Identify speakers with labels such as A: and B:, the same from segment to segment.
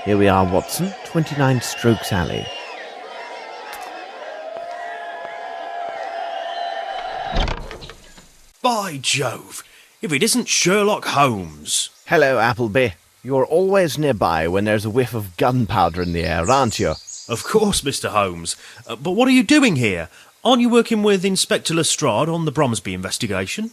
A: Here we are, Watson, 29 Strokes Alley.
B: By Jove, if it isn't Sherlock Holmes.
A: Hello, Appleby. You're always nearby when there's a whiff of gunpowder in the air, aren't you?
B: Of course, Mr. Holmes. But what are you doing here? Aren't you working with Inspector Lestrade on the Bromsby investigation?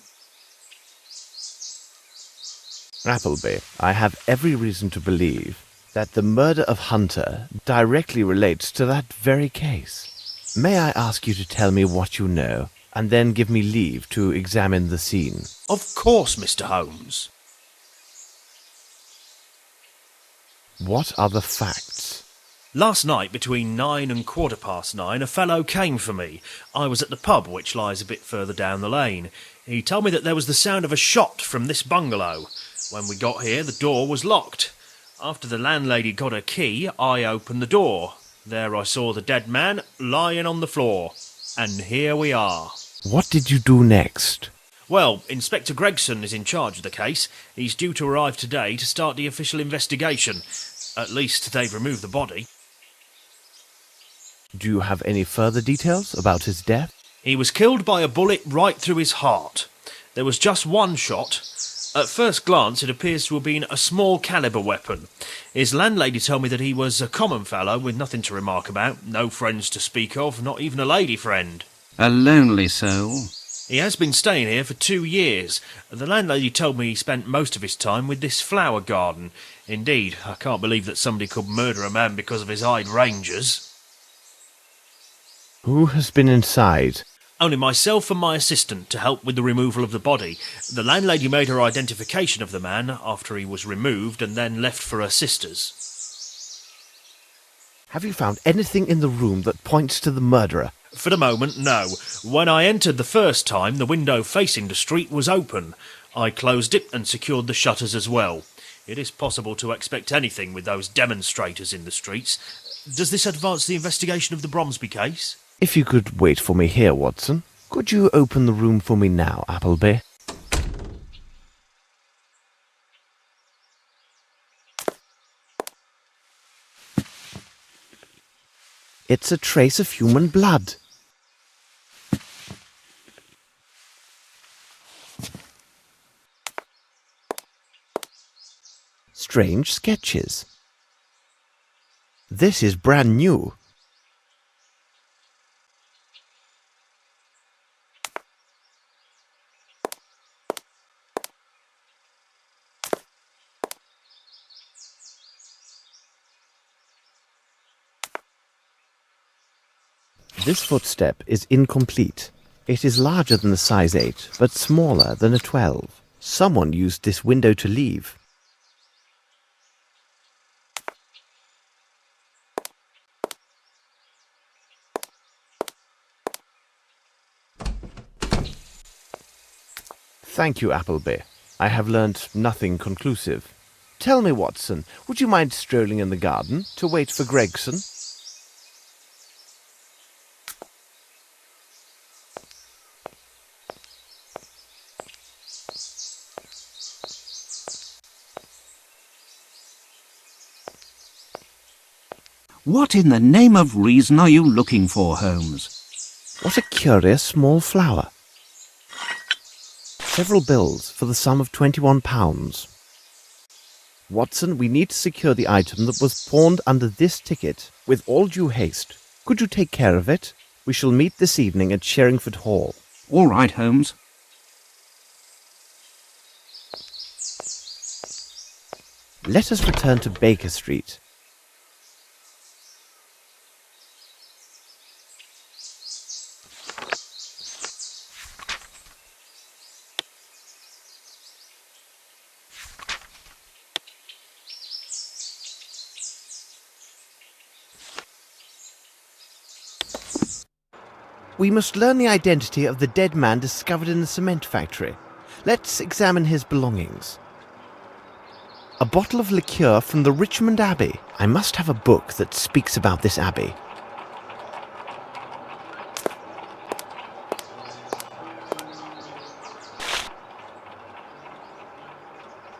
A: Appleby, I have every reason to believe that the murder of Hunter directly relates to that very case. May I ask you to tell me what you know, and then give me leave to examine the scene?
B: Of course, Mr. Holmes.
A: What are the facts?
B: Last night, between 9 and 9:15, a fellow came for me. I was at the pub, which lies a bit further down the lane. He told me that there was the sound of a shot from this bungalow. When we got here, the door was locked. After the landlady got her key, I opened the door. There I saw the dead man lying on the floor. And here we are.
A: What did you do next?
B: Well, Inspector Gregson is in charge of the case. He's due to arrive today to start the official investigation. At least they've removed the body.
A: Do you have any further details about his death?
B: He was killed by a bullet right through his heart. There was just one shot. At first glance, it appears to have been a small caliber weapon. His landlady told me that he was a common fellow with nothing to remark about, no friends to speak of, not even a lady friend.
C: A lonely soul.
B: He has been staying here for 2 years. The landlady told me he spent most of his time with this flower garden. Indeed, I can't believe that somebody could murder a man because of his hydrangeas.
A: Who has been inside?
B: Only myself and my assistant to help with the removal of the body. The landlady made her identification of the man after he was removed and then left for her sisters.
A: Have you found anything in the room that points to the murderer?
B: For the moment, no. When I entered the first time, the window facing the street was open. I closed it and secured the shutters as well. It is possible to expect anything with those demonstrators in the streets. Does this advance the investigation of the Bromsby case?
A: If you could wait for me here, Watson. Could you open the room for me now, Appleby? It's a trace of human blood. Strange sketches. This is brand new. This footstep is incomplete. It is larger than a size 8, but smaller than a 12. Someone used this window to leave. Thank you, Appleby. I have learnt nothing conclusive. Tell me, Watson, would you mind strolling in the garden to wait for Gregson?
C: What in the name of reason are you looking for, Holmes?
A: What a curious small flower. Several bills for the sum of £21. Watson, we need to secure the item that was pawned under this ticket with all due haste. Could you take care of it? We shall meet this evening at Sherringford Hall.
C: All right, Holmes.
A: Let us return to Baker Street. We must learn the identity of the dead man discovered in the cement factory. Let's examine his belongings. A bottle of liqueur from the Richmond Abbey. I must have a book that speaks about this abbey.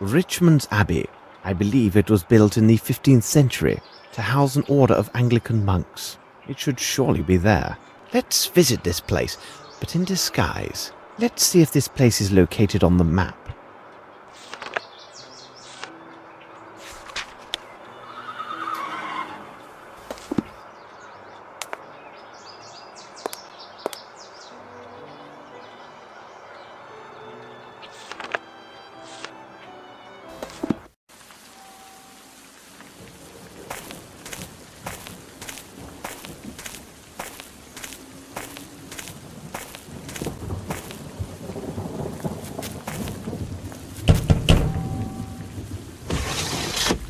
A: Richmond's Abbey. I believe it was built in the 15th century to house an order of Anglican monks. It should surely be there. Let's visit this place, but in disguise. Let's see if this place is located on the map.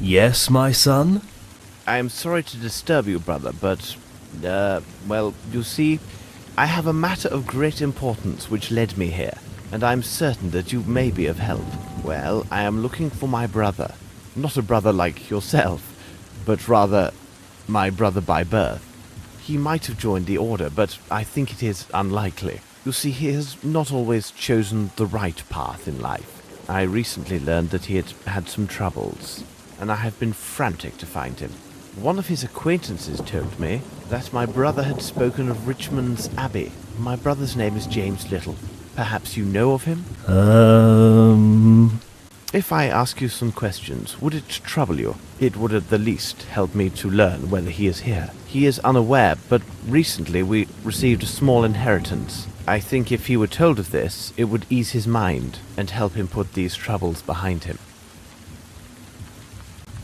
B: Yes, my son?
A: I am sorry to disturb you, brother, but, well, you see, I have a matter of great importance which led me here, and I am certain that you may be of help. Well, I am looking for my brother. Not a brother like yourself, but rather my brother by birth. He might have joined the order, but I think it is unlikely. You see, he has not always chosen the right path in life. I recently learned that he had had some troubles, and I have been frantic to find him. One of his acquaintances told me that my brother had spoken of Richmond's Abbey. My brother's name is James Little. Perhaps you know of him? If I ask you some questions, would it trouble you? It would at the least help me to learn whether he is here. He is unaware, but recently we received a small inheritance. I think if he were told of this, it would ease his mind and help him put these troubles behind him.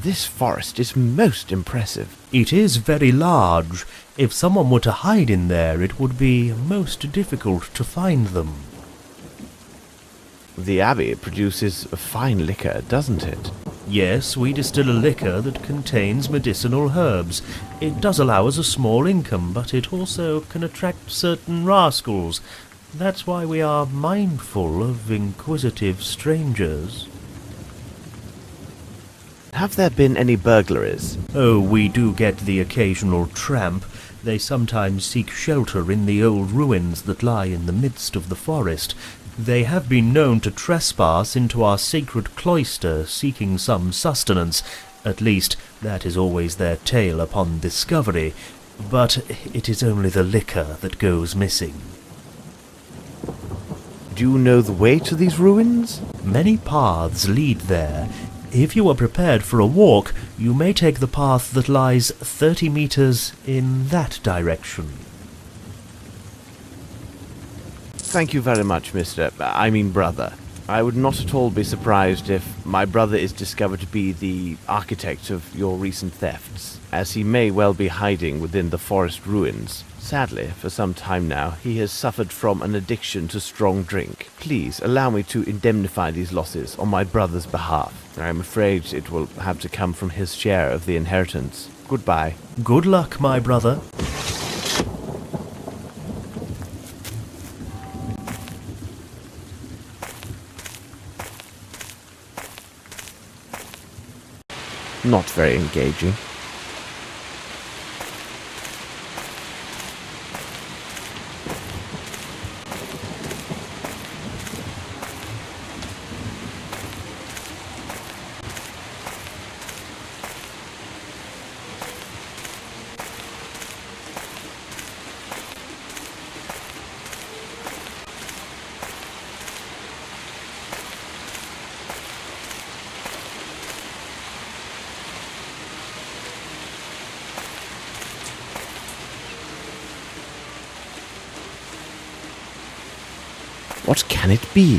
A: This forest is most impressive.
B: It is very large. If someone were to hide in there, it would be most difficult to find them.
A: The Abbey produces a fine liquor, doesn't it?
B: Yes, we distill a liquor that contains medicinal herbs. It does allow us a small income, but it also can attract certain rascals. That's why we are mindful of inquisitive strangers.
A: Have there been any burglaries?
B: Oh, we do get the occasional tramp. They sometimes seek shelter in the old ruins that lie in the midst of the forest. They have been known to trespass into our sacred cloister, seeking some sustenance. At least, that is always their tale upon discovery. But it is only the liquor that goes missing.
A: Do you know the way to these ruins?
B: Many paths lead there. If you are prepared for a walk, you may take the path that lies 30 meters in that direction.
A: Thank you very much, brother. I would not at all be surprised if my brother is discovered to be the architect of your recent thefts, as he may well be hiding within the forest ruins. Sadly, for some time now, he has suffered from an addiction to strong drink. Please allow me to indemnify these losses on my brother's behalf. I am afraid it will have to come from his share of the inheritance. Goodbye.
B: Good luck, my brother.
A: Not very engaging. What can it be?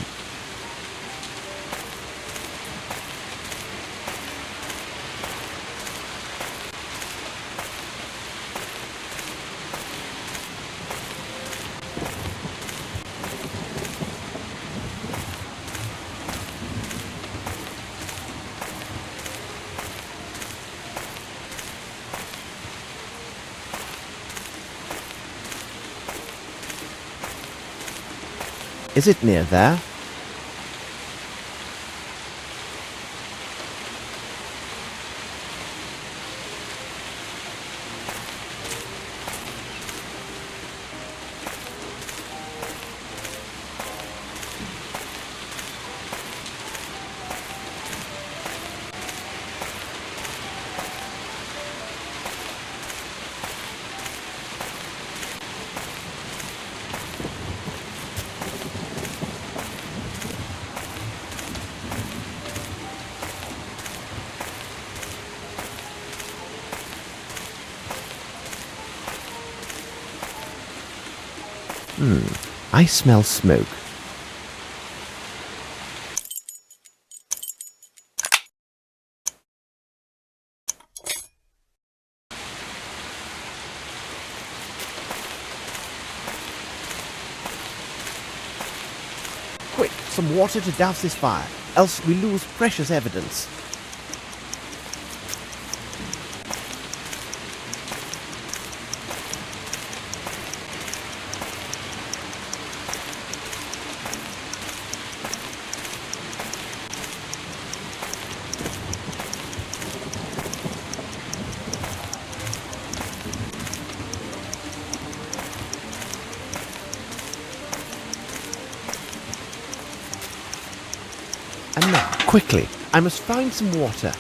A: Is it near there? I smell smoke. Quick, some water to douse this fire, else we lose precious evidence. And now, quickly, I must find some water.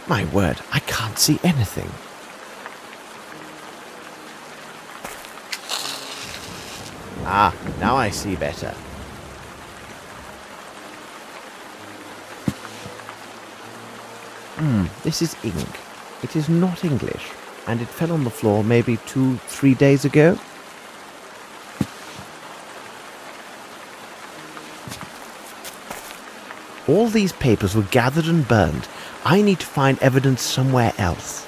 A: My word, I can't see anything. Ah, now I see better. This is ink. It is not English, and it fell on the floor maybe 2-3 days ago. All these papers were gathered and burned. I need to find evidence somewhere else.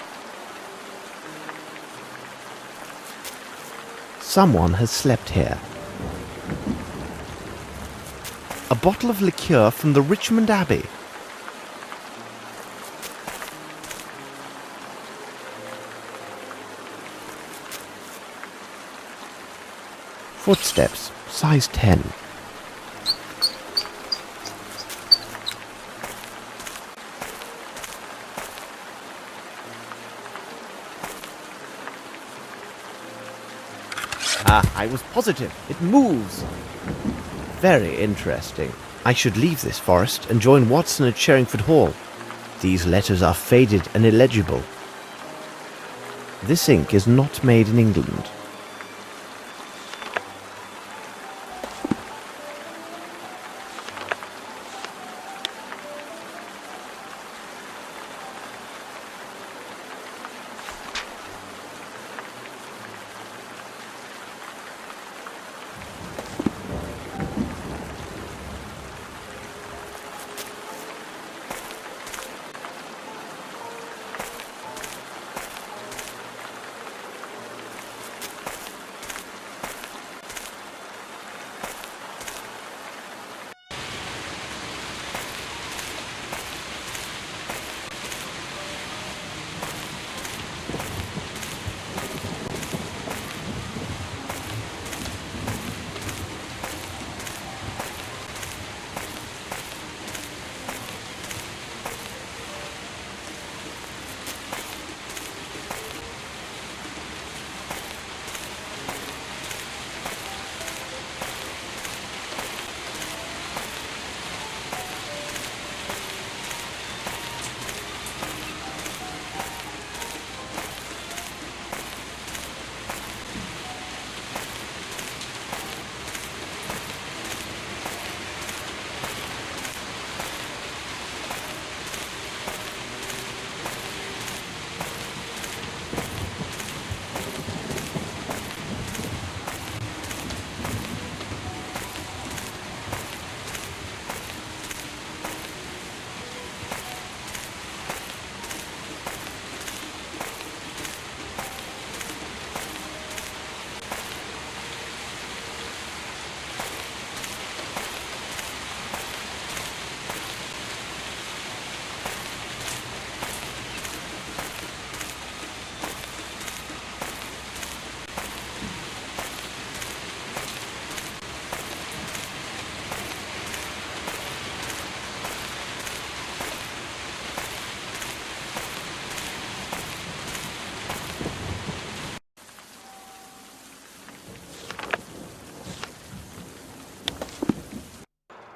A: Someone has slept here. A bottle of liqueur from the Richmond Abbey. Footsteps, size 10. Ah, I was positive. It moves. Very interesting. I should leave this forest and join Watson at Sherringford Hall. These letters are faded and illegible. This ink is not made in England.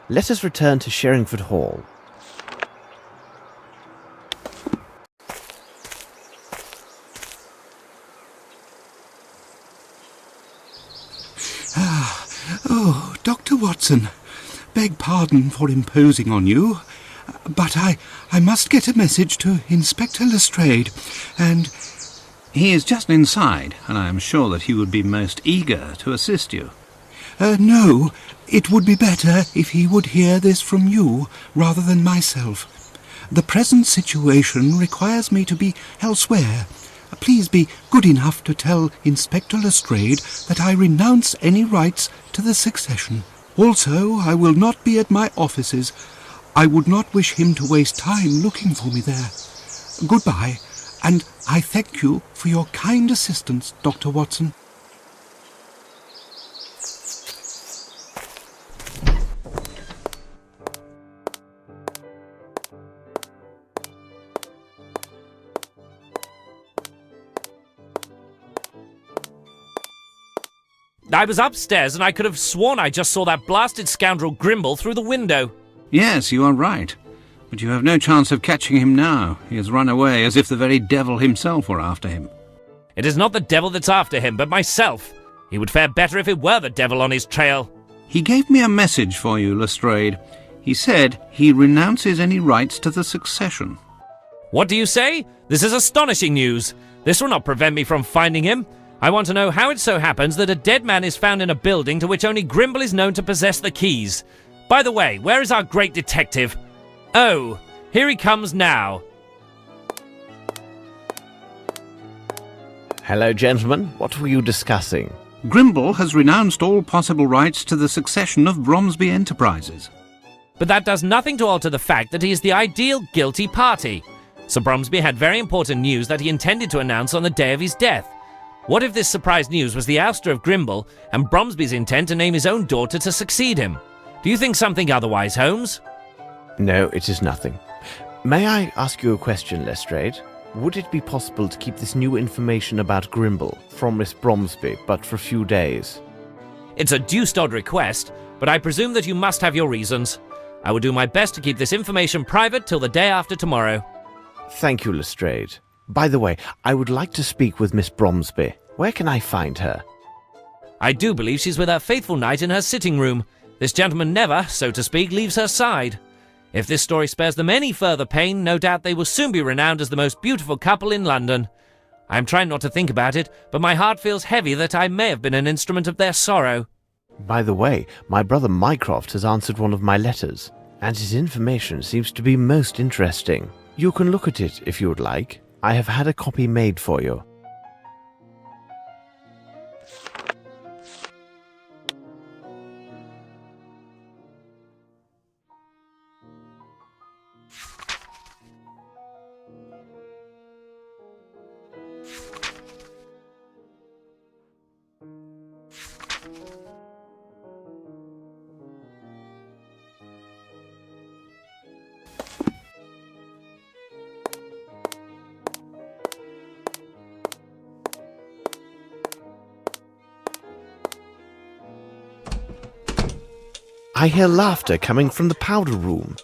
A: Let us return to Sherringford Hall.
C: Oh, Dr. Watson, beg pardon for imposing on you, but I must get a message to Inspector Lestrade, and... He is just inside, and I am sure that he would be most eager to assist you. No, it would be better if he would hear this from you rather than myself. The present situation requires me to be elsewhere. Please be good enough to tell Inspector Lestrade that I renounce any rights to the succession. Also, I will not be at my offices. I would not wish him to waste time looking for me there. Goodbye, and I thank you for your kind assistance, Dr. Watson.
D: I was upstairs and I could have sworn I just saw that blasted scoundrel Grimble through the window.
C: Yes, you are right. But you have no chance of catching him now. He has run away as if the very devil himself were after him.
D: It is not the devil that's after him, but myself. He would fare better if it were the devil on his trail.
C: He gave me a message for you, Lestrade. He said he renounces any rights to the succession.
D: What do you say? This is astonishing news. This will not prevent me from finding him. I want to know how it so happens that a dead man is found in a building to which only Grimble is known to possess the keys. By the way, where is our great detective? Oh, here he comes now.
A: Hello, gentlemen. What were you discussing?
C: Grimble has renounced all possible rights to the succession of Bromsby Enterprises.
D: But that does nothing to alter the fact that he is the ideal guilty party. Sir Bromsby had very important news that he intended to announce on the day of his death. What if this surprise news was the ouster of Grimble and Bromsby's intent to name his own daughter to succeed him? Do you think something otherwise, Holmes?
A: No, it is nothing. May I ask you a question, Lestrade? Would it be possible to keep this new information about Grimble from Miss Bromsby, but for a few days?
D: It's a deuced odd request, but I presume that you must have your reasons. I will do my best to keep this information private till the day after tomorrow.
A: Thank you, Lestrade. By the way, I would like to speak with Miss Bromsby. Where can I find her?
D: I do believe she's with her faithful knight in her sitting room. This gentleman never, so to speak, leaves her side. If this story spares them any further pain, no doubt they will soon be renowned as the most beautiful couple in London. I am trying not to think about it, but my heart feels heavy that I may have been an instrument of their sorrow.
A: By the way, my brother Mycroft has answered one of my letters, and his information seems to be most interesting. You can look at it if you would like. I have had a copy made for you. I hear laughter coming from the powder room.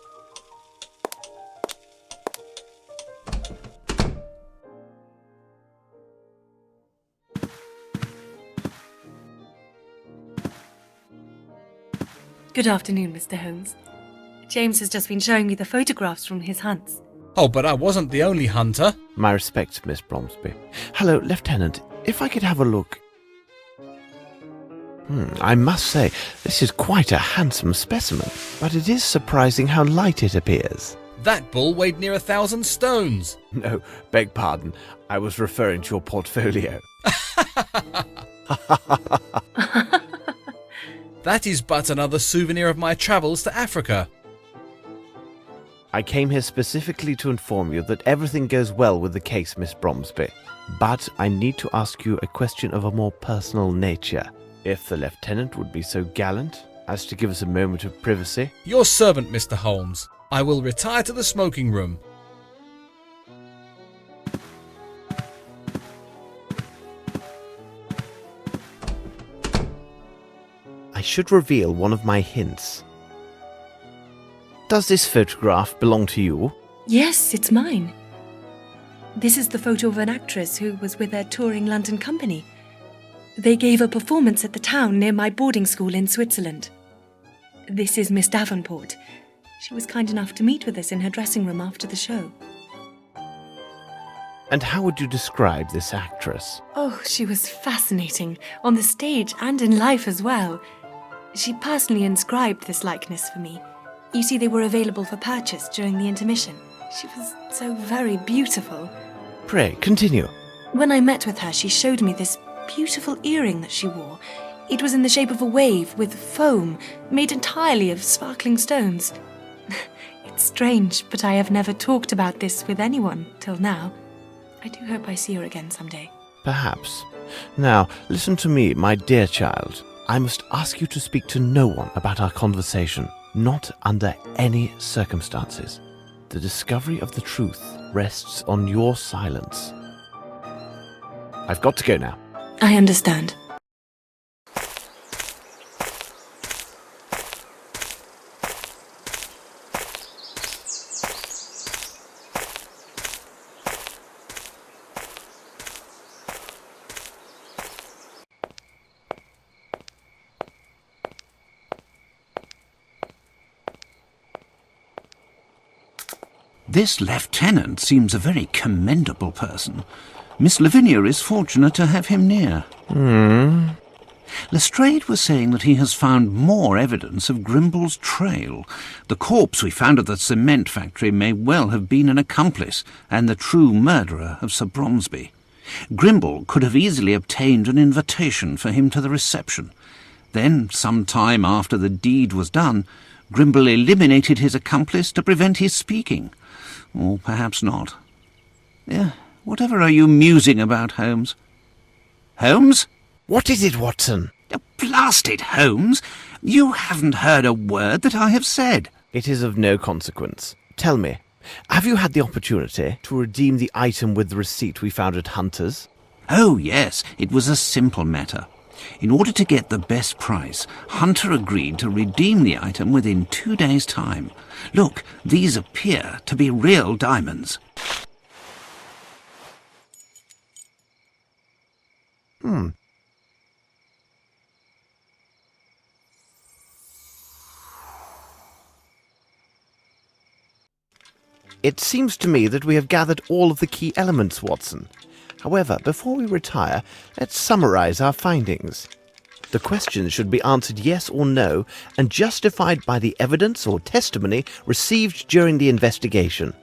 E: Good afternoon, Mr. Holmes. James has just been showing me the photographs from his hunts.
F: Oh, but I wasn't the only hunter.
A: My respects, Miss Bromsby. Hello, Lieutenant. If I could have a look... I must say, this is quite a handsome specimen, but it is surprising how light it appears.
F: That bull weighed near 1,000 stones.
A: No, beg pardon. I was referring to your portfolio.
F: That is but another souvenir of my travels to Africa.
A: I came here specifically to inform you that everything goes well with the case, Miss Bromsby. But I need to ask you a question of a more personal nature. If the Lieutenant would be so gallant as to give us a moment of privacy.
F: Your servant, Mr. Holmes. I will retire to the smoking room.
A: I should reveal one of my hints. Does this photograph belong to you?
E: Yes, it's mine. This is the photo of an actress who was with a touring London company. They gave a performance at the town near my boarding school in Switzerland. This is Miss Davenport. She was kind enough to meet with us in her dressing room after the show.
A: And how would you describe this actress?
E: Oh, she was fascinating, on the stage and in life as well. She personally inscribed this likeness for me. You see, they were available for purchase during the intermission. She was so very beautiful.
A: Pray, continue.
E: When I met with her, she showed me this beautiful earring that she wore. It was in the shape of a wave with foam, made entirely of sparkling stones. It's strange, but I have never talked about this with anyone till now. I do hope I see her again someday.
A: Perhaps. Now, listen to me, my dear child. I must ask you to speak to no one about our conversation, not under any circumstances. The discovery of the truth rests on your silence. I've got to go now.
E: I understand.
C: This lieutenant seems a very commendable person. Miss Lavinia is fortunate to have him near. Lestrade was saying that he has found more evidence of Grimble's trail. The corpse we found at the cement factory may well have been an accomplice and the true murderer of Sir Bromsby. Grimble could have easily obtained an invitation for him to the reception. Then, some time after the deed was done, Grimble eliminated his accomplice to prevent his speaking. Or perhaps not. Whatever are you musing about, Holmes? Holmes?
A: What is it, Watson?
C: Blast it, Holmes! You haven't heard a word that I have said.
A: It is of no consequence. Tell me, have you had the opportunity to redeem the item with the receipt we found at Hunter's?
C: Oh, yes, it was a simple matter. In order to get the best price, Hunter agreed to redeem the item within 2 days' time. Look, these appear to be real diamonds.
A: It seems to me that we have gathered all of the key elements, Watson. However, before we retire, let's summarize our findings. The questions should be answered yes or no and justified by the evidence or testimony received during the investigation.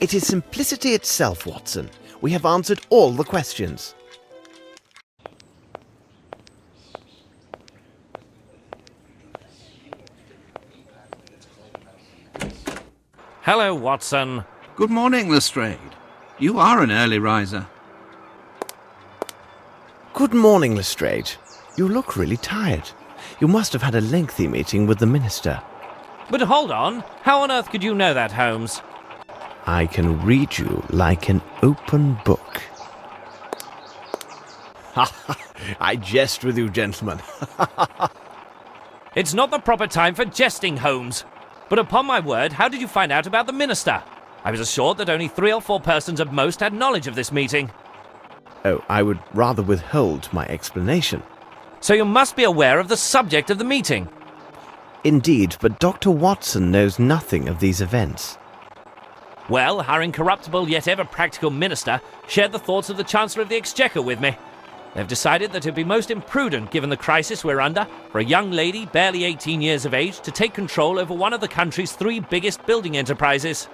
A: It is simplicity itself, Watson. We have answered all the questions.
D: Hello, Watson.
C: Good morning, Lestrade. You are an early riser.
A: Good morning, Lestrade. You look really tired. You must have had a lengthy meeting with the minister.
D: But hold on. How on earth could you know that, Holmes?
A: I can read you like an open book. I jest with you, gentlemen.
D: It's not the proper time for jesting, Holmes. But upon my word, how did you find out about the minister? I was assured that only 3 or 4 persons at most had knowledge of this meeting.
A: Oh, I would rather withhold my explanation.
D: So you must be aware of the subject of the meeting.
A: Indeed, but Dr. Watson knows nothing of these events.
D: Well, our incorruptible yet ever practical minister shared the thoughts of the Chancellor of the Exchequer with me. They've decided that it would be most imprudent, given the crisis we're under, for a young lady barely 18 years of age to take control over one of the country's 3 biggest building enterprises.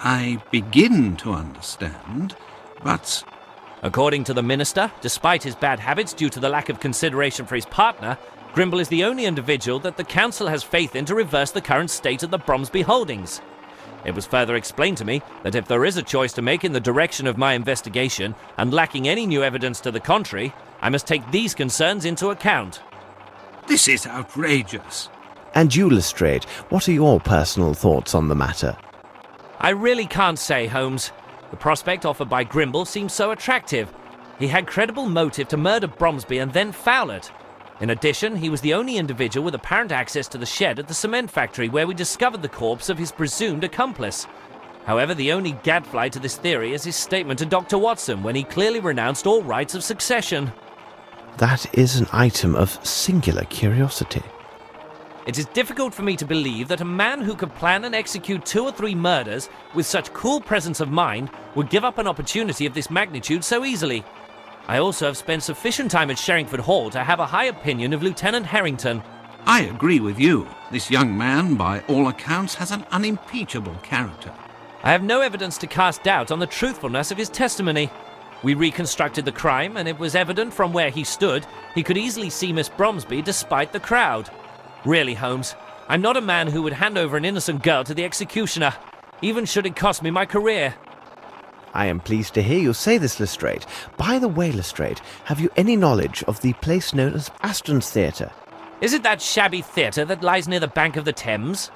C: I begin to understand, but
D: According to the minister, despite his bad habits due to the lack of consideration for his partner, Grimble is the only individual that the council has faith in to reverse the current state of the Bromsby holdings. It was further explained to me that if there is a choice to make in the direction of my investigation, and lacking any new evidence to the contrary, I must take these concerns into account.
C: this is outrageous.
A: And you, Lestrade, what are your personal thoughts on the matter?
D: I really can't say, Holmes. The prospect offered by Grimble seems so attractive. He had credible motive to murder Bromsby and then foul it. In addition, he was the only individual with apparent access to the shed at the cement factory where we discovered the corpse of his presumed accomplice. However, the only gadfly to this theory is his statement to Dr. Watson when he clearly renounced all rights of succession.
A: That is an item of singular curiosity.
D: It is difficult for me to believe that a man who could plan and execute 2 or 3 murders with such cool presence of mind would give up an opportunity of this magnitude so easily. I also have spent sufficient time at Sherringford Hall to have a high opinion of Lieutenant Harrington.
C: I agree with you. This young man, by all accounts, has an unimpeachable character.
D: I have no evidence to cast doubt on the truthfulness of his testimony. We reconstructed the crime, and it was evident from where he stood he could easily see Miss Bromsby despite the crowd. Really, Holmes, I'm not a man who would hand over an innocent girl to the executioner, even should it cost me my career.
A: I am pleased to hear you say this, Lestrade. By the way, Lestrade, have you any knowledge of the place known as Aston's Theatre?
D: Is it that shabby theatre that lies near the bank of the Thames?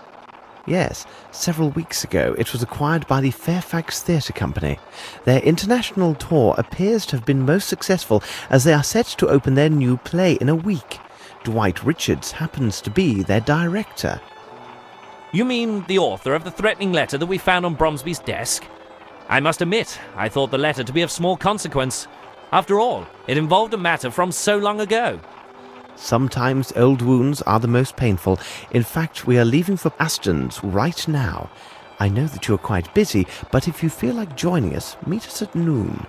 A: Yes, several weeks ago it was acquired by the Fairfax Theatre Company. Their international tour appears to have been most successful, as they are set to open their new play in a week. Dwight Richards happens to be their director.
D: You mean the author of the threatening letter that we found on Bromsby's desk? I must admit, I thought the letter to be of small consequence. After all, it involved a matter from so long ago.
A: Sometimes old wounds are the most painful. In fact, we are leaving for Aston's right now. I know that you are quite busy, but if you feel like joining us, meet us at noon.